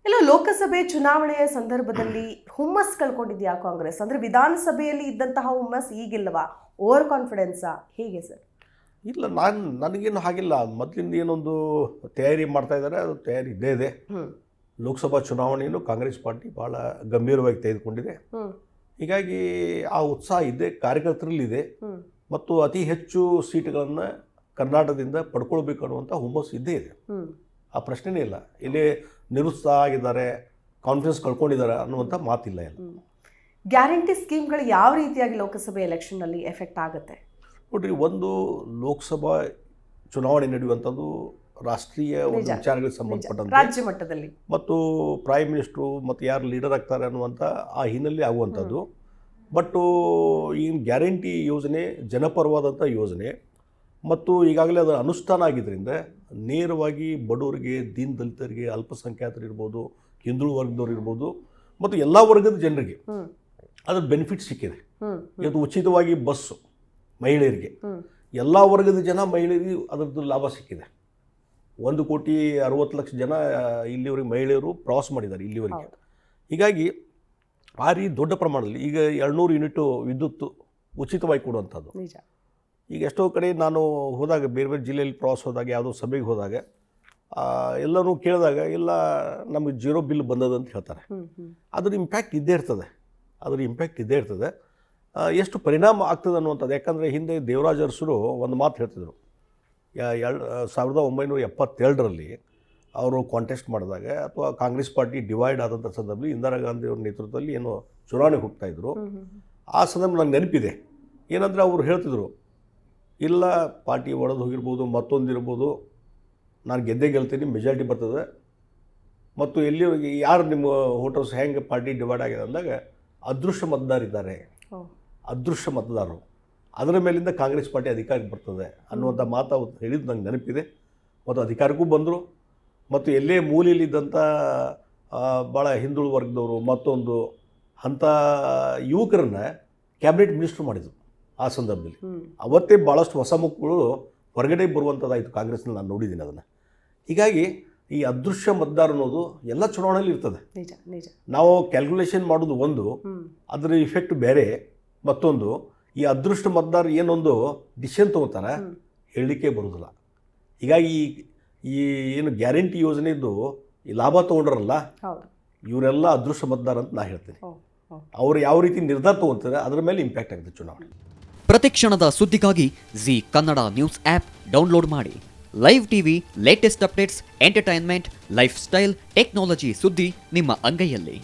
ಎಲ್ಲ ಲೋಕಸಭೆ ಚುನಾವಣೆಯ ಸಂದರ್ಭದಲ್ಲಿ ಹುಮ್ಮಸ್ ಕಳ್ಕೊಂಡಿದ್ಯಾ ಕಾಂಗ್ರೆಸ್? ಅಂದ್ರೆ ವಿಧಾನಸಭೆಯಲ್ಲಿ ಇದ್ದಂತಹ ಹುಮ್ಮಸ್ ಈಗಿಲ್ಲವಾ? ಓವರ್ ಕಾನ್ಫಿಡೆನ್ಸಾ? ಹೇಗೆ ಸರ್? ಇಲ್ಲ, ನನಗೇನು ಹಾಗಿಲ್ಲ. ಮೊದಲಿಂದ ಏನೊಂದು ತಯಾರಿ ಮಾಡ್ತಾ ಇದ್ದಾರೆ, ಅದು ತಯಾರಿ ಇದ್ದೇ ಇದೆ. ಲೋಕಸಭಾ ಚುನಾವಣೆಯನ್ನು ಕಾಂಗ್ರೆಸ್ ಪಾರ್ಟಿ ಭಾಳ ಗಂಭೀರವಾಗಿ ತೆಗೆದುಕೊಂಡಿದೆ. ಹೀಗಾಗಿ ಆ ಉತ್ಸಾಹ ಇದೆ, ಕಾರ್ಯಕರ್ತರಲ್ಲಿದೆ. ಮತ್ತು ಅತಿ ಹೆಚ್ಚು ಸೀಟ್ಗಳನ್ನು ಕರ್ನಾಟಕದಿಂದ ಪಡ್ಕೊಳ್ಬೇಕು ಅನ್ನುವಂಥ ಹುಮ್ಮಸ್ ಇದ್ದೇ ಇದೆ. ಆ ಪ್ರಶ್ನೆನೇ ಇಲ್ಲ. ಇಲ್ಲಿ ನಿರುತ್ಸಾಹ ಆಗಿದ್ದಾರೆ, ಕಾನ್ಫಿಡೆನ್ಸ್ ಕಳ್ಕೊಂಡಿದ್ದಾರೆ ಅನ್ನುವಂಥ ಮಾತಿಲ್ಲ. ಎಲ್ಲ ಗ್ಯಾರಂಟಿ ಸ್ಕೀಮ್ಗಳು ಯಾವ ರೀತಿಯಾಗಿ ಲೋಕಸಭೆ ಎಲೆಕ್ಷನ್ನಲ್ಲಿ ಎಫೆಕ್ಟ್ ಆಗುತ್ತೆ ನೋಡ್ರಿ, ಒಂದು ಲೋಕಸಭಾ ಚುನಾವಣೆ ನಡೆಯುವಂಥದ್ದು ರಾಷ್ಟ್ರೀಯ ಒಂದು ವಿಚಾರಗಳಿಗೆ ಸಂಬಂಧಪಟ್ಟಂತೆ ರಾಜ್ಯ ಮಟ್ಟದಲ್ಲಿ ಮತ್ತು ಪ್ರೈಮ್ ಮಿನಿಸ್ಟ್ರು ಮತ್ತು ಯಾರು ಲೀಡರ್ ಆಗ್ತಾರೆ ಅನ್ನುವಂಥ ಆ ಹಿನ್ನೆಲೆ ಆಗುವಂಥದ್ದು. ಬಟ್ಟು ಈ ಗ್ಯಾರಂಟಿ ಯೋಜನೆ ಜನಪರವಾದಂಥ ಯೋಜನೆ ಮತ್ತು ಈಗಾಗಲೇ ಅದರ ಅನುಷ್ಠಾನ ಆಗಿದ್ದರಿಂದ ನೇರವಾಗಿ ಬಡವರಿಗೆ, ದೀನ ದಲಿತರಿಗೆ, ಅಲ್ಪಸಂಖ್ಯಾತರು ಇರ್ಬೋದು, ಹಿಂದುಳಿದ ವರ್ಗದವ್ರು ಇರ್ಬೋದು ಮತ್ತು ಎಲ್ಲ ವರ್ಗದ ಜನರಿಗೆ ಅದರ ಬೆನಿಫಿಟ್ ಸಿಕ್ಕಿದೆ. ಇವತ್ತು ಉಚಿತವಾಗಿ ಬಸ್ಸು ಮಹಿಳೆಯರಿಗೆ, ಎಲ್ಲ ವರ್ಗದ ಜನ ಮಹಿಳೆಯರಿಗೆ ಅದರದ್ದು ಲಾಭ ಸಿಕ್ಕಿದೆ. 1,60,00,000 ಜನ ಇಲ್ಲಿವರೆಗೆ ಮಹಿಳೆಯರು ಪ್ರವಾಸ ಮಾಡಿದ್ದಾರೆ ಇಲ್ಲಿವರೆಗೆ. ಹೀಗಾಗಿ ಆ ರೀತಿ ದೊಡ್ಡ ಪ್ರಮಾಣದಲ್ಲಿ ಈಗ 200 ಯೂನಿಟ್ ವಿದ್ಯುತ್ ಉಚಿತವಾಗಿ ಕೊಡುವಂಥದ್ದು. ಈಗ ಎಷ್ಟೋ ಕಡೆ ನಾನು ಹೋದಾಗ, ಬೇರೆ ಬೇರೆ ಜಿಲ್ಲೆಯಲ್ಲಿ ಪ್ರವಾಸ ಹೋದಾಗ, ಯಾವುದೋ ಸಭೆಗೆ ಹೋದಾಗ ಎಲ್ಲರೂ ಕೇಳಿದಾಗ ಇಲ್ಲ ನಮಗೆ 0 ಬಿಲ್ ಬಂದದ ಅಂತ ಹೇಳ್ತಾರೆ. ಅದ್ರ ಇಂಪ್ಯಾಕ್ಟ್ ಇದ್ದೇ ಇರ್ತದೆ. ಎಷ್ಟು ಪರಿಣಾಮ ಆಗ್ತದೆ ಅನ್ನುವಂಥದ್ದು. ಯಾಕಂದರೆ ಹಿಂದೆ ದೇವರಾಜ ಅರಸರು ಒಂದು ಮಾತು ಹೇಳ್ತಿದ್ರು. 1977ರಲ್ಲಿ ಅವರು ಕಾಂಟೆಸ್ಟ್ ಮಾಡಿದಾಗ, ಅಥವಾ ಕಾಂಗ್ರೆಸ್ ಪಾರ್ಟಿ ಡಿವೈಡ್ ಆದಂಥ ಸಂದರ್ಭದಲ್ಲಿ ಇಂದಿರಾ ಗಾಂಧಿ ಅವ್ರ ನೇತೃತ್ವದಲ್ಲಿ ಏನು ಚುನಾವಣೆಗೆ ಹೋಗ್ತಾಯಿದ್ರು. ಆ ಸಂದರ್ಭ ನನಗೆ ನೆನಪಿದೆ. ಏನಂದರೆ ಅವರು ಹೇಳ್ತಿದ್ರು, ಇಲ್ಲ ಪಾರ್ಟಿ ಒಡೆದು ಹೋಗಿರ್ಬೋದು, ಮತ್ತೊಂದಿರ್ಬೋದು, ನಾನು ಗೆಲ್ತೀನಿ, ಮೆಜಾರಿಟಿ ಬರ್ತದೆ. ಮತ್ತು ಎಲ್ಲಿವರೆಗೆ ಯಾರು ನಿಮ್ಮ ವೋಟರ್ಸ್ ಹೆಂಗೆ ಪಾರ್ಟಿ ಡಿವೈಡ್ ಆಗಿದೆ ಅಂದಾಗ ಅದೃಶ್ಯ ಮತದಾರರಿದ್ದಾರೆ, ಅದೃಶ್ಯ ಮತದಾರರು, ಅದರ ಮೇಲಿಂದ ಕಾಂಗ್ರೆಸ್ ಪಾರ್ಟಿ ಅಧಿಕಾರಕ್ಕೆ ಬರ್ತದೆ ಅನ್ನುವಂಥ ಮಾತು ಅವತ್ತು ಹೇಳಿದ್ದು ನಂಗೆ ನೆನಪಿದೆ. ಮತ್ತು ಅಧಿಕಾರಕ್ಕೂ ಬಂದರು. ಮತ್ತು ಎಲ್ಲೇ ಮೂಲೆಯಲ್ಲಿದ್ದಂಥ ಭಾಳ ಹಿಂದುಳಿದ ವರ್ಗದವರು ಮತ್ತೊಂದು ಅಂಥ ಯುವಕರನ್ನು ಕ್ಯಾಬಿನೆಟ್ ಮಿನಿಸ್ಟ್ರು ಮಾಡಿದರು. ಆ ಸಂದರ್ಭದಲ್ಲಿ ಅವತ್ತೇ ಭಾಳಷ್ಟು ಹೊಸ ಮುಖಗಳು ಹೊರಗಡೆ ಬರುವಂಥದ್ದಾಯಿತು ಕಾಂಗ್ರೆಸ್ನಲ್ಲಿ. ನಾನು ನೋಡಿದ್ದೀನಿ ಅದನ್ನು. ಹೀಗಾಗಿ ಈ ಅದೃಶ್ಯ ಮತದಾರ ಅನ್ನೋದು ಎಲ್ಲ ಚುನಾವಣೆಯಲ್ಲಿ ಇರ್ತದೆ. ನಾವು ಕ್ಯಾಲ್ಕುಲೇಷನ್ ಮಾಡೋದು ಒಂದು, ಅದರ ಇಫೆಕ್ಟ್ ಬೇರೆ. ಮತ್ತೊಂದು, ಈ ಅದೃಷ್ಟ ಮತದಾರ ಏನೊಂದು ಡಿಸಿಷನ್ ತೊಗೋತಾರೆ, ಹೇಳಲಿಕ್ಕೆ ಬರೋದಿಲ್ಲ. ಹೀಗಾಗಿ ಈ ಏನು ಗ್ಯಾರಂಟಿ ಯೋಜನೆಯದ್ದು ಈ ಲಾಭ ತೊಗೊಂಡ್ರಲ್ಲ, ಇವರೆಲ್ಲ ಅದೃಷ್ಟ ಮತದಾರ ಅಂತ ನಾನು ಹೇಳ್ತೀನಿ. ಅವರು ಯಾವ ರೀತಿ ನಿರ್ಧಾರ ತೊಗೊತಾರೆ ಅದರ ಮೇಲೆ ಇಂಪ್ಯಾಕ್ಟ್ ಆಗುತ್ತೆ ಚುನಾವಣೆ. ಪ್ರತಿಕ್ಷಣದ ಸುದ್ದಿಗಾಗಿ Zee Kannada news app download ಮಾಡಿ. Live TV, latest updates, entertainment, lifestyle, technology ಸುದ್ದಿ ನಿಮ್ಮ ಅಂಗೈಯಲ್ಲಿ.